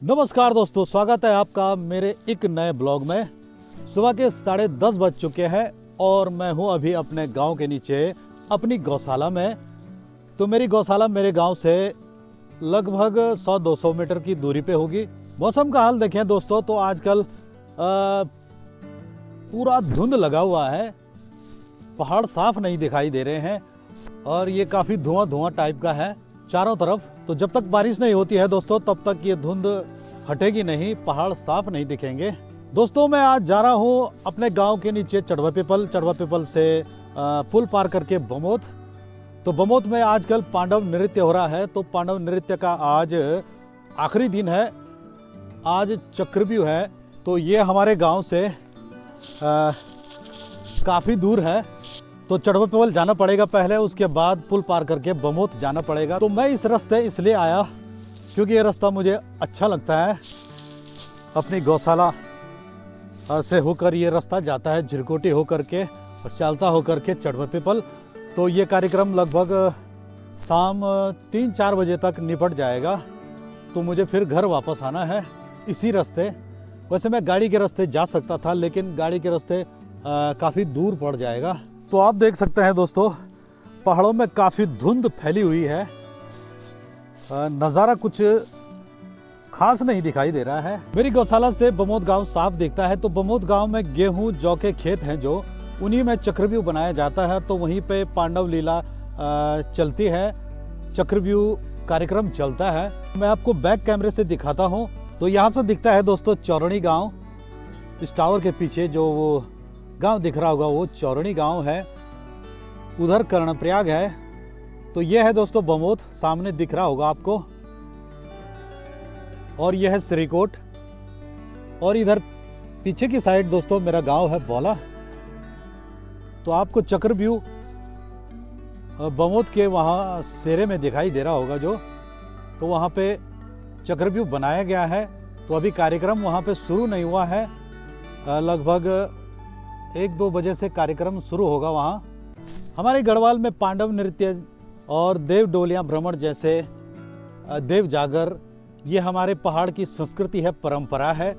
नमस्कार दोस्तों, स्वागत है आपका मेरे एक नए ब्लॉग में। सुबह के 10:30 बज चुके हैं और मैं हूं अभी अपने गांव के नीचे अपनी गौशाला में। तो मेरी गौशाला मेरे गांव से लगभग 100-200 मीटर की दूरी पे होगी। मौसम का हाल देखें दोस्तों तो आजकल पूरा धुंध लगा हुआ है, पहाड़ साफ नहीं दिखाई दे रहे हैं और ये काफ़ी धुआं टाइप का है चारों तरफ। तो जब तक बारिश नहीं होती है दोस्तों तब तक ये धुंध हटेगी नहीं, पहाड़ साफ नहीं दिखेंगे। दोस्तों मैं आज जा रहा हूँ अपने गांव के नीचे चढ़वा पीपल से पुल पार करके बमोत। तो बमोत में आजकल पांडव नृत्य हो रहा है। तो पांडव नृत्य का आज आखिरी दिन है, आज चक्रव्यूह है। तो ये हमारे गांव से काफ़ी दूर है, तो चढ़वा पीपल जाना पड़ेगा पहले, उसके बाद पुल पार करके बमोत जाना पड़ेगा। तो मैं इस रास्ते इसलिए आया क्योंकि ये रास्ता मुझे अच्छा लगता है। अपनी गौशाला से होकर ये रास्ता जाता है झिरकोटी होकर के और चलता होकर के चढ़वा पीपल। तो ये कार्यक्रम लगभग शाम 3-4 बजे तक निपट जाएगा। तो मुझे फिर घर वापस आना है इसी रास्ते। वैसे मैं गाड़ी के रास्ते जा सकता था लेकिन गाड़ी के रास्ते काफ़ी दूर पड़ जाएगा। तो आप देख सकते हैं दोस्तों पहाड़ों में काफ़ी धुंध फैली हुई है, नज़ारा कुछ खास नहीं दिखाई दे रहा है। मेरी गौशाला से बमोत गांव साफ दिखता है। तो बमोत गांव में गेहूं जौ के खेत हैं, जो उन्हीं में चक्रव्यूह बनाया जाता है। तो वहीं पे पांडव लीला चलती है, चक्रव्यूह कार्यक्रम चलता है। मैं आपको बैक कैमरे से दिखाता हूँ। तो यहाँ से दिखता है दोस्तों चौरणी गाँव। इस टावर के पीछे जो वो गांव दिख रहा होगा वो चौरणी गांव है, उधर कर्णप्रयाग है। तो ये है दोस्तों बमोत, सामने दिख रहा होगा आपको। और यह है श्रीकोट और इधर पीछे की साइड दोस्तों मेरा गांव है बौला। तो आपको चक्रव्यूह बमोत के वहाँ सेरे में दिखाई दे रहा होगा जो, तो वहाँ पे चक्रव्यूह बनाया गया है। तो अभी कार्यक्रम वहाँ पे शुरू नहीं हुआ है, लगभग 1-2 बजे से कार्यक्रम शुरू होगा वहाँ। हमारे गढ़वाल में पांडव नृत्य और देव डोलियाँ भ्रमण जैसे देव जागर, ये हमारे पहाड़ की संस्कृति है, परंपरा है।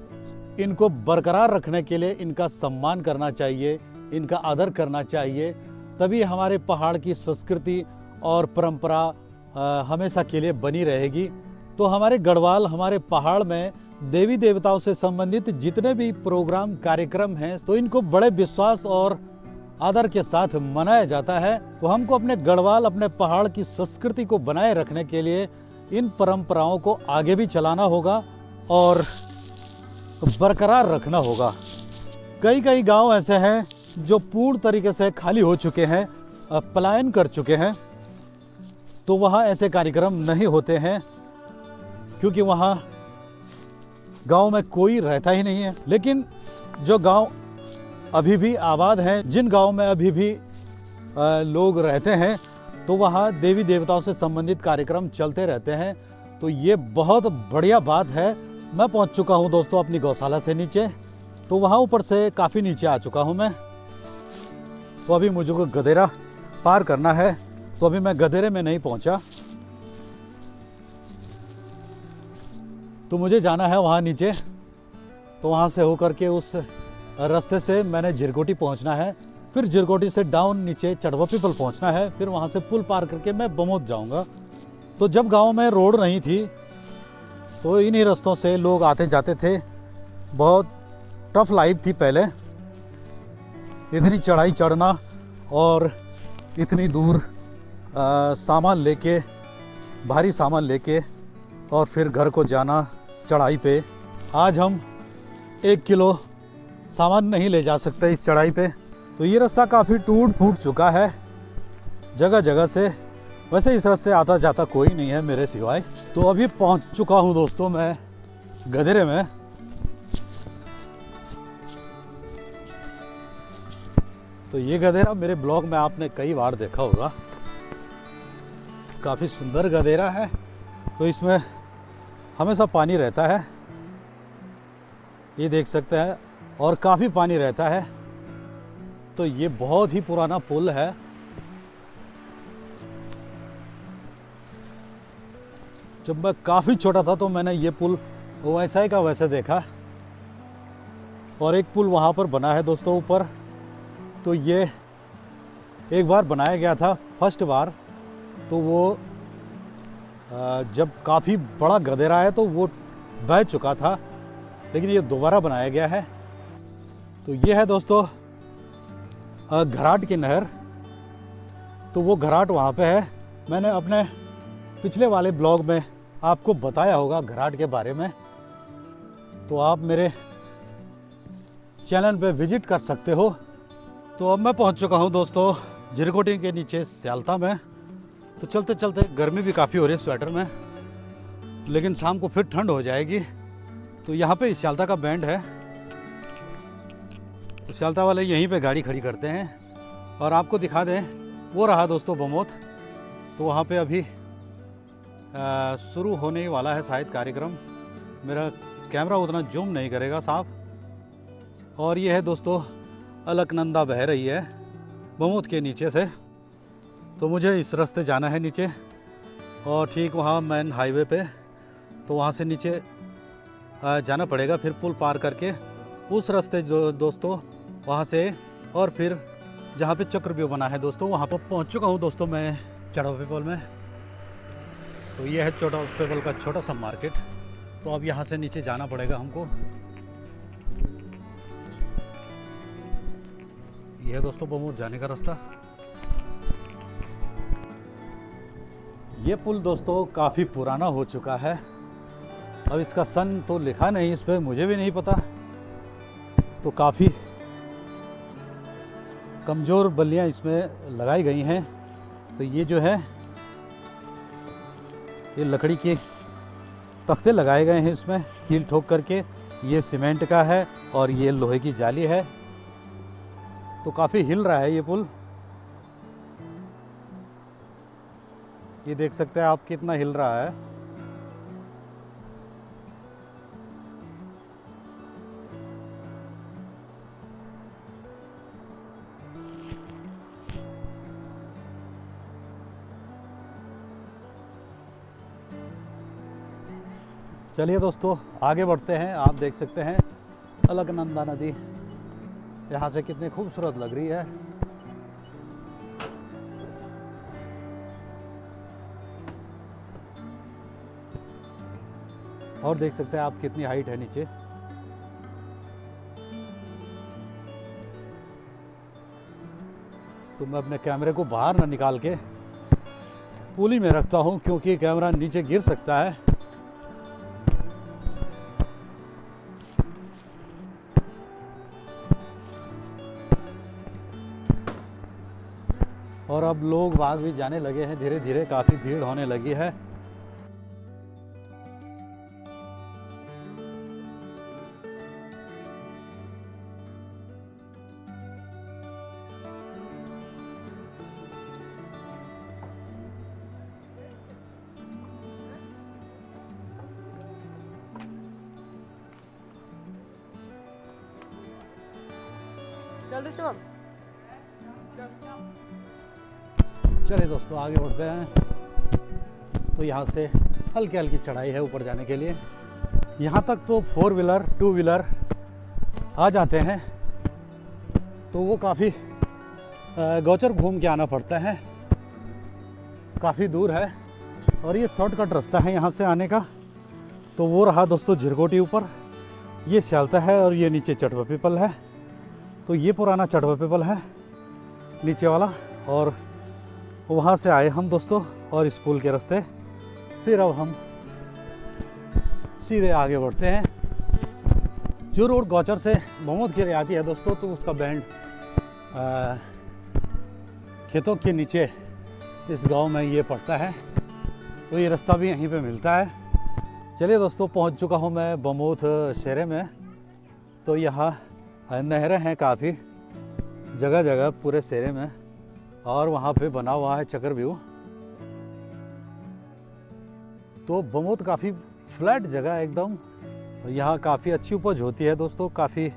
इनको बरकरार रखने के लिए इनका सम्मान करना चाहिए, इनका आदर करना चाहिए, तभी हमारे पहाड़ की संस्कृति और परंपरा हमेशा के लिए बनी रहेगी। तो हमारे गढ़वाल, हमारे पहाड़ में देवी देवताओं से संबंधित जितने भी प्रोग्राम कार्यक्रम हैं तो इनको बड़े विश्वास और आदर के साथ मनाया जाता है। तो हमको अपने गढ़वाल, अपने पहाड़ की संस्कृति को बनाए रखने के लिए इन परंपराओं को आगे भी चलाना होगा और बरकरार रखना होगा। कई गांव ऐसे हैं जो पूर्ण तरीके से खाली हो चुके हैं, पलायन कर चुके हैं। तो वहाँ ऐसे कार्यक्रम नहीं होते हैं क्योंकि वहाँ गांव में कोई रहता ही नहीं है। लेकिन जो गांव अभी भी आबाद हैं, जिन गांव में अभी भी लोग रहते हैं, तो वहाँ देवी देवताओं से संबंधित कार्यक्रम चलते रहते हैं। तो ये बहुत बढ़िया बात है। मैं पहुंच चुका हूं दोस्तों अपनी गौशाला से नीचे। तो वहाँ ऊपर से काफ़ी नीचे आ चुका हूं मैं। तो अभी मुझे को गदेरा पार करना है, तो अभी मैं गदेरे में नहीं पहुंचा। तो मुझे जाना है वहाँ नीचे। तो वहाँ से होकर के उस रास्ते से मैंने झिरकोटी पहुँचना है, फिर झिरकोटी से डाउन नीचे चढ़वा पीपल पहुँचना है, फिर वहाँ से पुल पार करके मैं बमोत जाऊँगा। तो जब गांव में रोड नहीं थी तो इन्हीं रास्तों से लोग आते जाते थे। बहुत टफ लाइफ थी पहले, इतनी चढ़ाई चढ़ना और इतनी दूर सामान लेके, भारी सामान लेके और फिर घर को जाना चढ़ाई पे। आज हम 1 किलो सामान नहीं ले जा सकते इस चढ़ाई पे। तो ये रास्ता काफ़ी टूट फूट चुका है जगह जगह से। वैसे इस रास्ते आता जाता कोई नहीं है मेरे सिवाय। तो अभी पहुंच चुका हूं दोस्तों मैं गदेरे में। तो ये गदेरा मेरे ब्लॉग में आपने कई बार देखा होगा, काफ़ी सुंदर गदेरा है। तो इसमें हमेशा पानी रहता है, ये देख सकते हैं, और काफ़ी पानी रहता है। तो ये बहुत ही पुराना पुल है। जब मैं काफ़ी छोटा था तो मैंने ये पुल वो वैसा ही का वैसे देखा। और एक पुल वहाँ पर बना है दोस्तों ऊपर, तो ये एक बार बनाया गया था फर्स्ट बार, तो वो जब काफ़ी बड़ा गदेरा है तो वो बह चुका था, लेकिन ये दोबारा बनाया गया है। तो ये है दोस्तों घराट की नहर। तो वो घराट वहाँ पे है। मैंने अपने पिछले वाले ब्लॉग में आपको बताया होगा घराट के बारे में, तो आप मेरे चैनल पे विजिट कर सकते हो। तो अब मैं पहुँच चुका हूँ दोस्तों झिरकोटी के नीचे स्यालता में। तो चलते चलते गर्मी भी काफ़ी हो रही है स्वेटर में, लेकिन शाम को फिर ठंड हो जाएगी। तो यहाँ पे स्यालता का बैंड है, तो स्यालता वाले यहीं पे गाड़ी खड़ी करते हैं। और आपको दिखा दें, वो रहा दोस्तों बमोत। तो वहाँ पे अभी शुरू होने वाला है शायद कार्यक्रम। मेरा कैमरा उतना जूम नहीं करेगा साफ। और ये है दोस्तों अलकनंदा बह रही है बमोत के नीचे से। तो मुझे इस रास्ते जाना है नीचे, और ठीक वहाँ मेन हाईवे पे, तो वहाँ से नीचे जाना पड़ेगा फिर पुल पार करके उस रास्ते जो दोस्तों वहाँ से, और फिर जहाँ पे चक्रव्यूह बना है दोस्तों वहाँ पर पहुँच चुका हूँ दोस्तों मैं चढ़वा पीपल में। तो ये है चढ़वा पीपल का छोटा सा मार्केट। तो अब यहाँ से नीचे जाना पड़ेगा हमको। ये है दोस्तों बमोत जाने का रास्ता। ये पुल दोस्तों काफ़ी पुराना हो चुका है। अब इसका सन तो लिखा नहीं इस पर, मुझे भी नहीं पता। तो काफ़ी कमज़ोर बल्लियाँ इसमें लगाई गई हैं। तो ये जो है ये लकड़ी के तख्ते लगाए गए हैं इसमें कील ठोक करके। ये सीमेंट का है और ये लोहे की जाली है। तो काफ़ी हिल रहा है ये पुल, ये देख सकते हैं आप कितना हिल रहा है। चलिए दोस्तों आगे बढ़ते हैं। आप देख सकते हैं अलकनंदा नदी यहाँ से कितनी खूबसूरत लग रही है। और देख सकते हैं आप कितनी हाइट है नीचे। तो मैं अपने कैमरे को बाहर ना निकाल के पुल ही में रखता हूँ, क्योंकि कैमरा नीचे गिर सकता है। और अब लोग बाग भी जाने लगे हैं धीरे धीरे, काफ़ी भीड़ होने लगी है। जल्दी शुभम। चलिए दोस्तों आगे बढ़ते हैं। तो यहाँ से हल्की हल्की चढ़ाई है ऊपर जाने के लिए। यहाँ तक तो 4 व्हीलर 2 व्हीलर आ जाते हैं। तो वो काफ़ी गौचर घूम के आना पड़ता है, काफ़ी दूर है। और ये शॉर्टकट रास्ता है यहाँ से आने का। तो वो रहा दोस्तों झिरकोटी ऊपर, ये स्यालता है और ये नीचे चढ़वा पीपल है। तो ये पुराना चढ़वा पीपल है नीचे वाला। और वहाँ से आए हम दोस्तों और इस पुल के रास्ते फिर अब हम सीधे आगे बढ़ते हैं। जो रोड गौचर से बमोत की आती है दोस्तों, तो उसका बैंड खेतों के नीचे इस गांव में ये पड़ता है। तो ये रास्ता भी यहीं पे मिलता है। चलिए दोस्तों पहुंच चुका हूं मैं बमोत शहर में। तो यहाँ नहरें हैं काफ़ी जगह जगह पूरे शहर में, और वहाँ पे बना हुआ है चक्रव्यूह। तो बमोत काफ़ी फ्लैट जगह है एकदम। यहाँ काफ़ी अच्छी उपज होती है दोस्तों, काफ़ी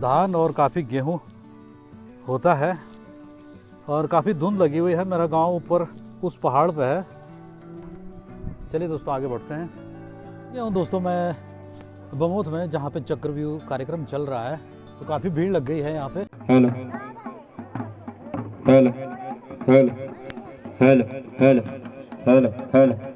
धान और काफ़ी गेहूँ होता है। और काफ़ी धुंध लगी हुई है। मेरा गांव ऊपर उस पहाड़ पे है। चलिए दोस्तों आगे बढ़ते हैं। ये हूँ दोस्तों मैं बमोत में, जहाँ पे चक्रव्यूह कार्यक्रम चल रहा है, तो काफ़ी भीड़ लग गई है यहाँ पे। Hello hello hello hello hello hello hello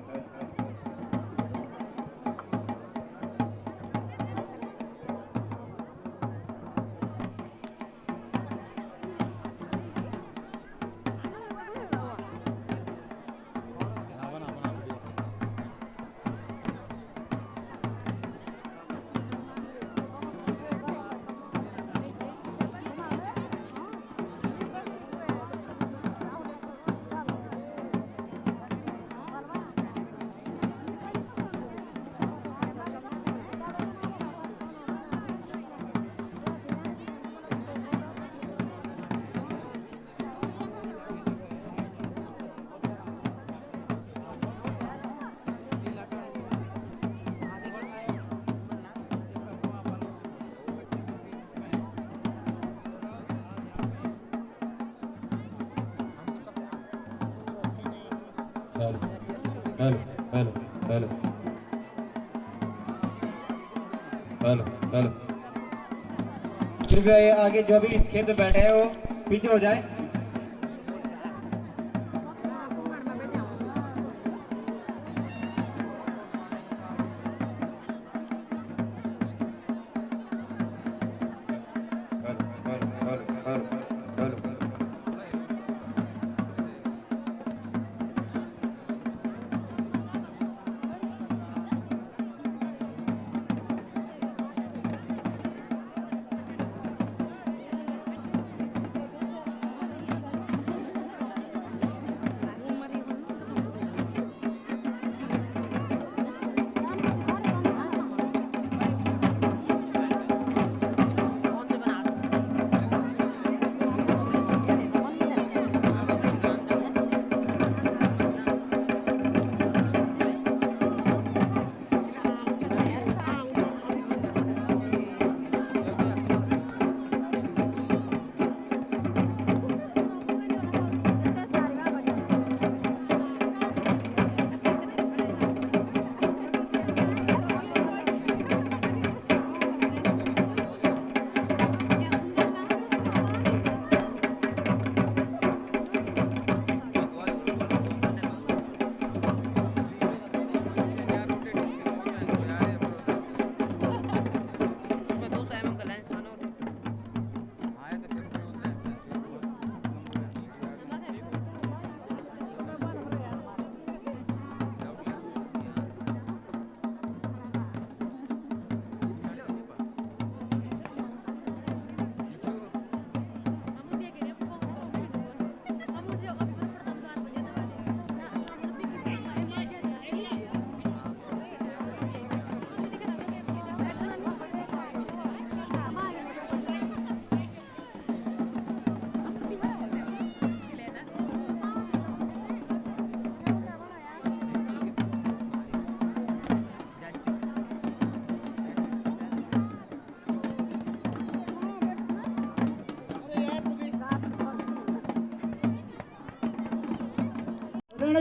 hello hello hello hello hello कृपया ये आगे जो भी इस खेत में बैठे हैं वो पीछे हो जाए।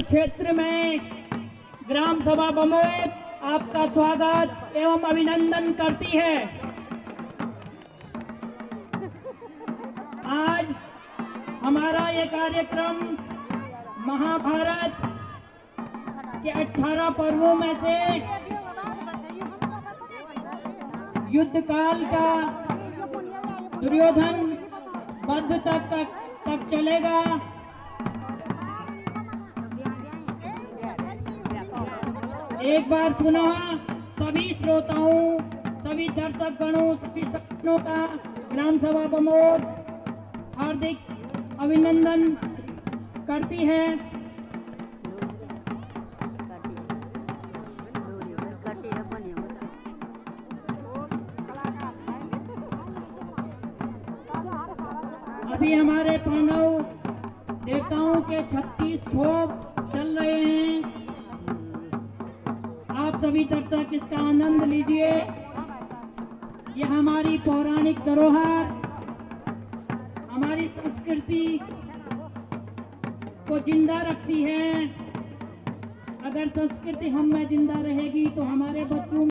क्षेत्र में ग्राम सभा बमोत आपका स्वागत एवं अभिनंदन करती है। आज हमारा ये कार्यक्रम महाभारत के 18 पर्वों में से युद्ध काल का दुर्योधन वध तक चलेगा। एक बार पुनः सभी श्रोताओं, सभी दर्शक गणों, सभी सज्जनों का ग्राम सभा बमोत हार्दिक अभिनंदन करती है। अभी हमारे पांडव देवताओं के 36 छोप चल रहे हैं। आप सभी दर्शक इसका आनंद लीजिए। ये हमारी पौराणिक धरोहर, हमारी संस्कृति को जिंदा रखती है। अगर संस्कृति हम में जिंदा रहेगी तो हमारे बच्चों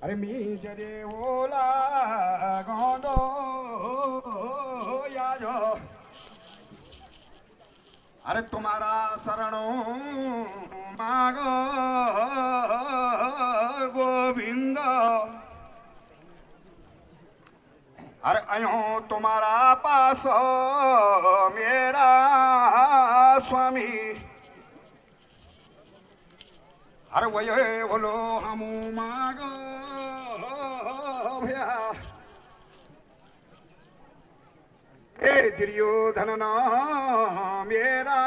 अरे मी जरे ओला गोंदो याजो अरे तुम्हारा शरणों मागो गोविंद अरे अयो तुम्हारा पास मेरा स्वामी अरे वही बोलो हम मागो भैया ए दुर्योधन ना मेरा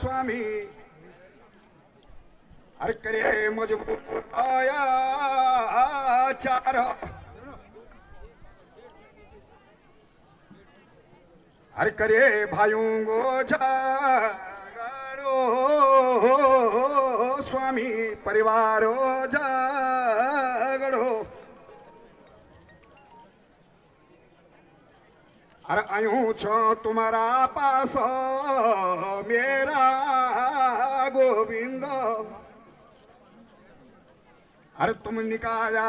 स्वामी अरे करे मजबूर आया चार अरे करे भाइयों को झगड़ो स्वामी परिवारो झगड़ो अरे आयूं छो तुम्हारा पास मेरा गोविंद अरे तुम निकाया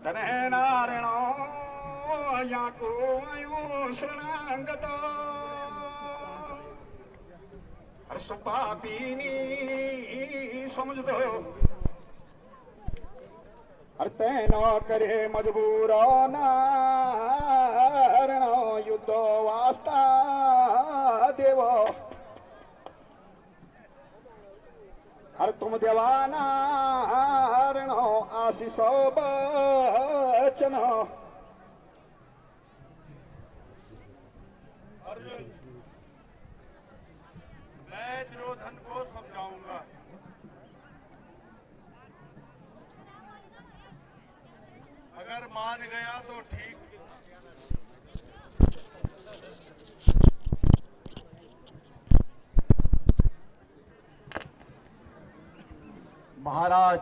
तने नारणो याको आयो शरणागत अरे सुपापीनी समझ दो अरे तैनो करे मजबूर नारण युद्ध वास्ता देव अरे तुम देवानारण आशीष बचन अर्जुन, मैं दुर्योधन को समझाऊंगा। अगर मान गया तो ठीक। महाराज,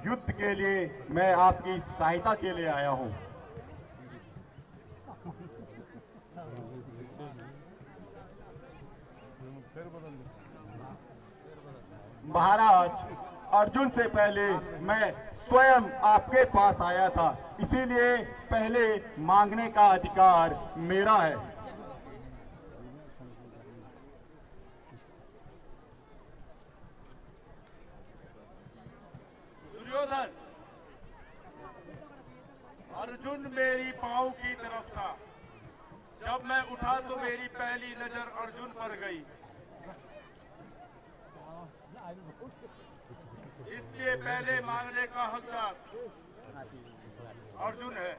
युद्ध के लिए मैं आपकी सहायता के लिए आया हूं। महाराज, अर्जुन से पहले मैं स्वयं आपके पास आया था, इसीलिए पहले मांगने का अधिकार मेरा है। दुर्योधन, अर्जुन मेरी पांव की तरफ था। जब मैं उठा तो मेरी पहली नजर अर्जुन पर गई। इसलिए पहले मांगने का हकदार अर्जुन है।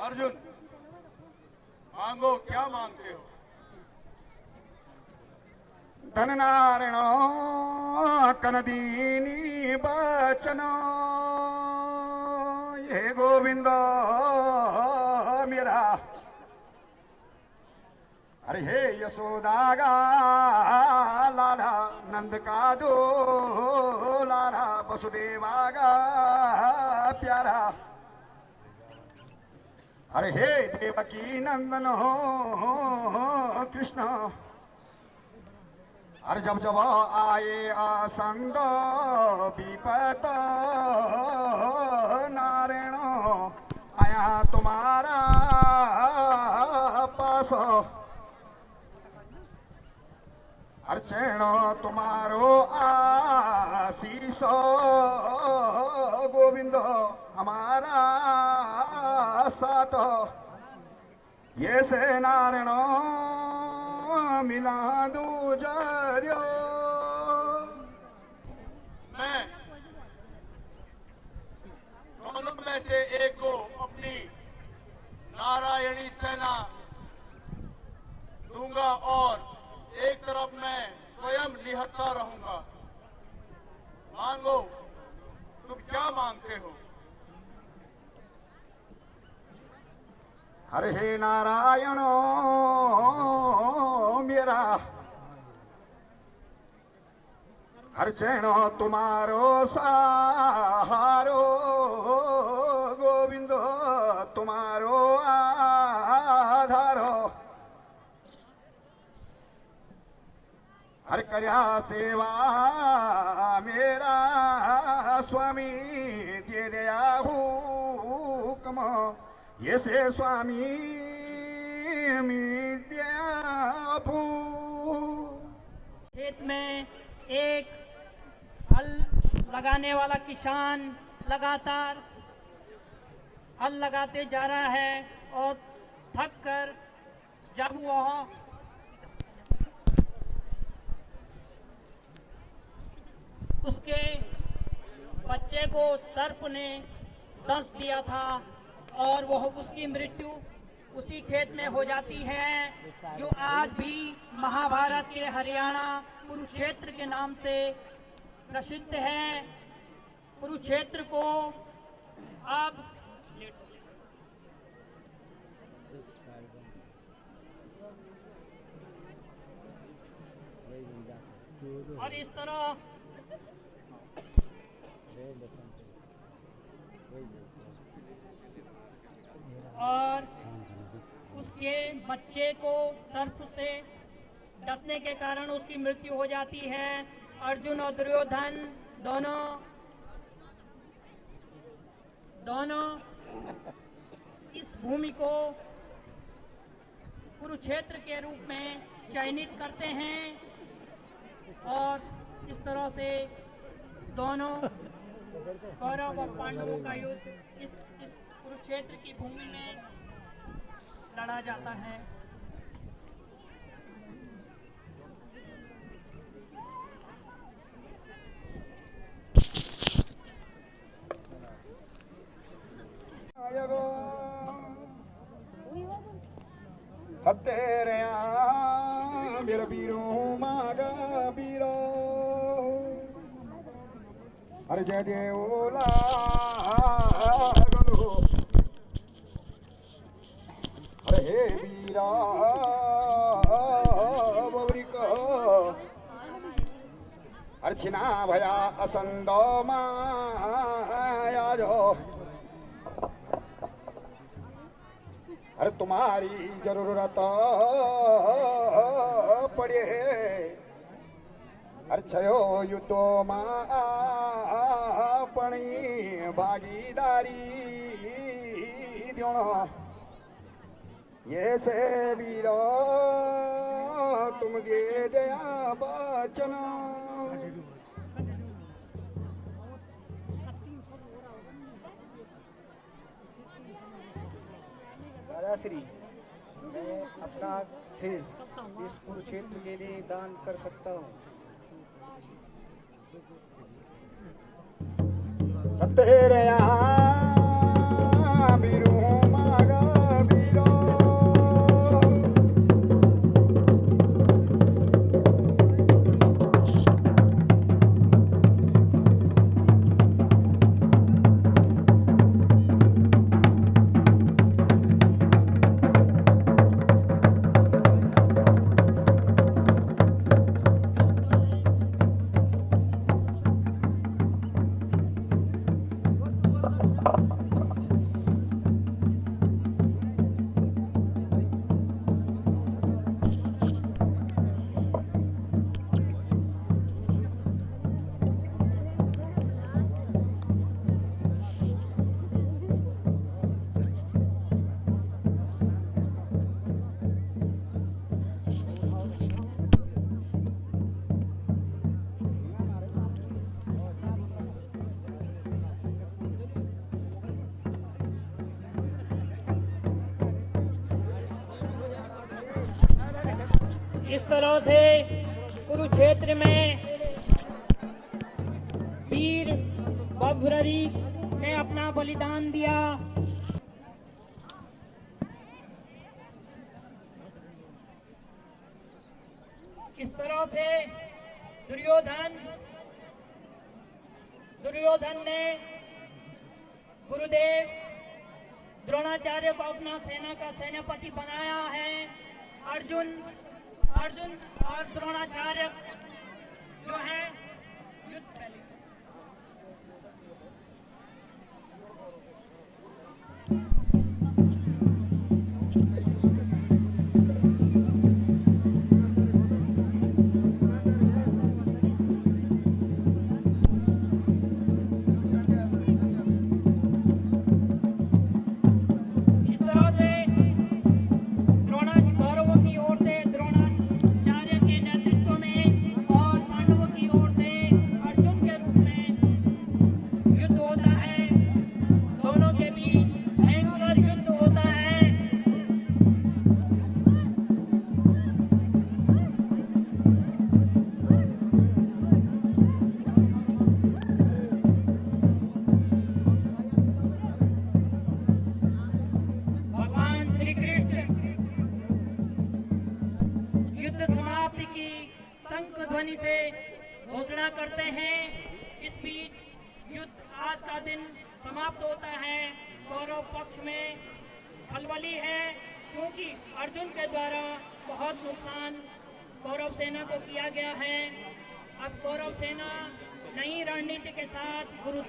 अर्जुन, मांगो, क्या मांगते हो? धन नारण कनदीनी बचन ये गोविंद मेरा अरे हे यशोदागा लाला नंद का दो लाला वसुदेवागा प्यारा अरे हे देवकी नंदन हो कृष्ण अरे जब जब आए आसंद विपत नारायण आया तुम्हारा पास अर्चण तुम्हारो आशीष गोविंद हमारा साथ ये से नारायण मिला दूजर्यो मैं दोनों में से एक को अपनी नारायणी सेना दूंगा और एक तरफ मैं स्वयं निहत्था रहूंगा। मांगो, तुम क्या मांगते हो? हरे हे नारायण मेरा अर्चण तुम्हारो सहारो गोविंद तुम्हारो आधारो हर कर्या सेवा मेरा स्वामी दे दया हुक्म ये से स्वामी मिद्यापू खेत में एक हल लगाने वाला किसान लगातार हल लगाते जा रहा है और थक कर जब वह उसके बच्चे को सर्प ने दंश दिया था और वह उसकी मृत्यु उसी खेत में हो जाती है जो आज भी महाभारत के हरियाणा कुरुक्षेत्र के नाम से प्रसिद्ध है। कुरुक्षेत्र को अब और इस तरह और उसके बच्चे को सर्प से डसने के कारण उसकी मृत्यु हो जाती है। अर्जुन और दुर्योधन दोनों दोनों इस भूमि को कुरुक्षेत्र के रूप में चयनित करते हैं और इस तरह से दोनों कौरव और पांडवों का युद्ध इस कुरुक्षेत्र की भूमि में लड़ा जाता है। तेरे मेरा वीरो मागा वीरो अरे जय जय ओला गलो अरे हे वीरा बवरिक अरे छिना भया असंदो माया जो अरे तुम्हारी जरूरत पड़े अरे छयो युद्धो मापणी भागीदारी द्योणो ये से वीरो तुम दे दया बचन श्री मैं अपना सिर इस कुरुक्षेत्र के लिए दान कर सकता हूँ। तेरे यहाँ बीरू मागा बीरो इस तरह से कुरुक्षेत्र में वीर बभ्ररी ने अपना बलिदान दिया। इस तरह से दुर्योधन ने गुरुदेव द्रोणाचार्य को अपना सेना का सेनापति बनाया है। अर्जुन और द्रोणाचार्य जो है ध्वनि से घोषणा करते हैं। इस बीच युद्ध आज का दिन समाप्त होता है। कौरव पक्ष में खलबली है क्योंकि अर्जुन के द्वारा बहुत नुकसान कौरव सेना को किया गया है। अब कौरव सेना नई रणनीति के साथ गुरु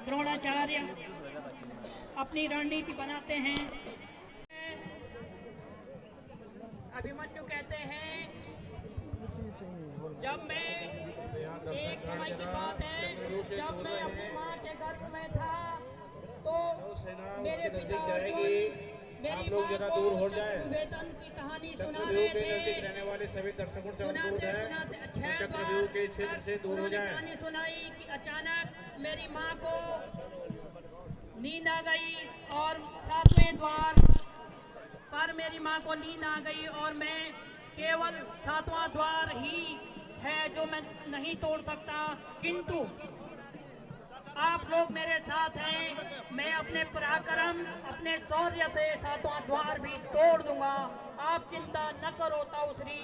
द्रोणाचार्य अपनी रणनीति बनाते हैं। अभिमन्यु कहते हैं, जब मैं एक समय की बात है, जब मैं अपनी माँ के गर्भ में था तो सेना मेरे उसके पिता नजदीक अर्जुन जाएगी। मेरी आप लोग माँ जरा को दूर हो जाएं। चक्रव्यूह की कहानी सुना चक्रव्यूह रहे के नजदीक थे। रहने वाले सभी दर्शकों से अनुरोध सुनाते है सुनाते तो 6 चक्रव्यूह बार के क्षेत्र से दूर हो उन्होंने जाएं। कहानी सुनाई कि अचानक मेरी माँ को नींद आ गई और 7वें द्वार पर मेरी माँ को नींद आ गई और मैं केवल 7वां द्वार ही है जो मैं नहीं तोड़ सकता, किंतु आप लोग मेरे साथ हैं। मैं अपने पराक्रम अपने शौर्य से 7वां द्वार भी तोड़ दूंगा। आप चिंता न करो ताऊश्री।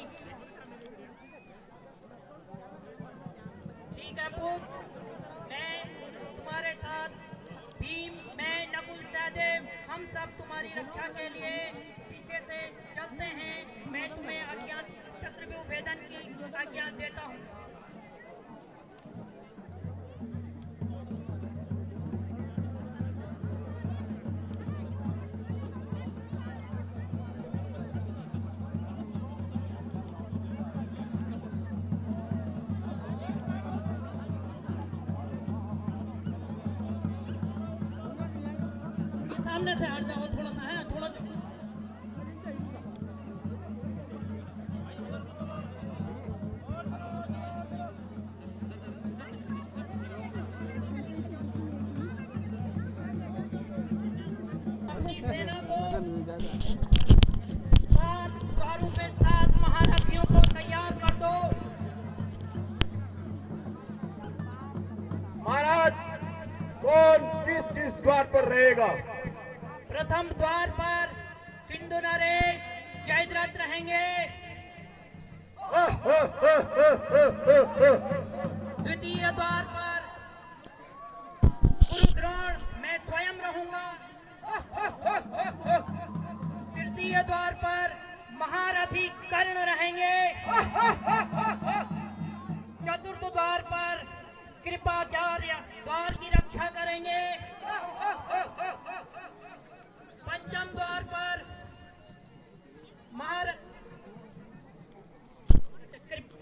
ठीक है पुत्र, मैं तुम्हारे साथ भीम, मैं नकुल सहदेव, हम सब तुम्हारी रक्षा के लिए पीछे से चलते हैं। मैं तुम्हें आज्ञा चक्रव्यूह भेदन की आज्ञा देता हूँ। सामने से हट जाओ थोड़ा सा, है थोड़ा अपनी सेना को 7 द्वारों पे 7 महारथियों को तैयार कर दो। महाराज कौन किस किस द्वार पर रहेगा? प्रथम द्वार पर सिंधु नरेश जयद्रथ रहेंगे। द्वितीय द्वार पर गुरुद्रोण मैं स्वयं रहूंगा। तृतीय द्वार पर महारथी कर्ण रहेंगे। चतुर्थ द्वार पर कृपाचार्य द्वार की रक्षा करेंगे। पंचम द्वार पर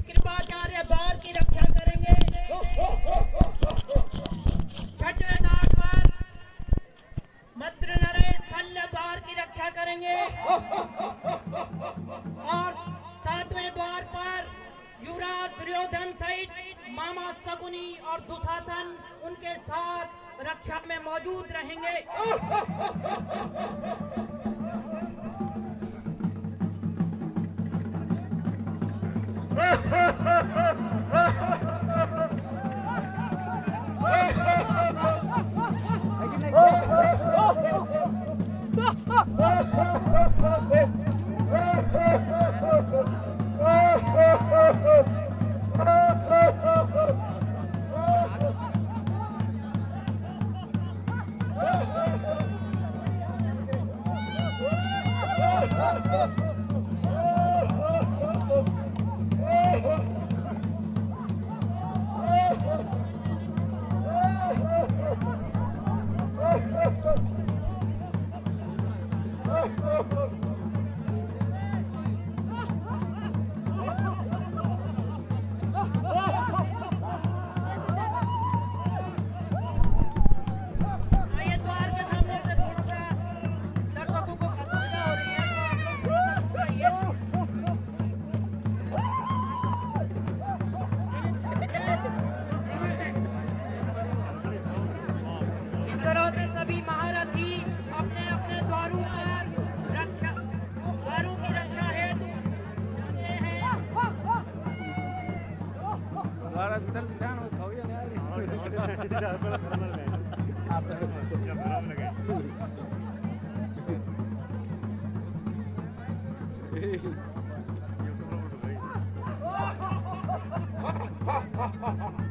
कृपाचार्य द्वार की रक्षा करेंगे। छठवें द्वार पर मद्र नरेश शल्य द्वार की रक्षा करेंगे। और 7वें द्वार पर युवराज दुर्योधन सहित मामा शकुनी और दुशासन उनके साथ रक्षा में मौजूद रहेंगे। ha ha ha ha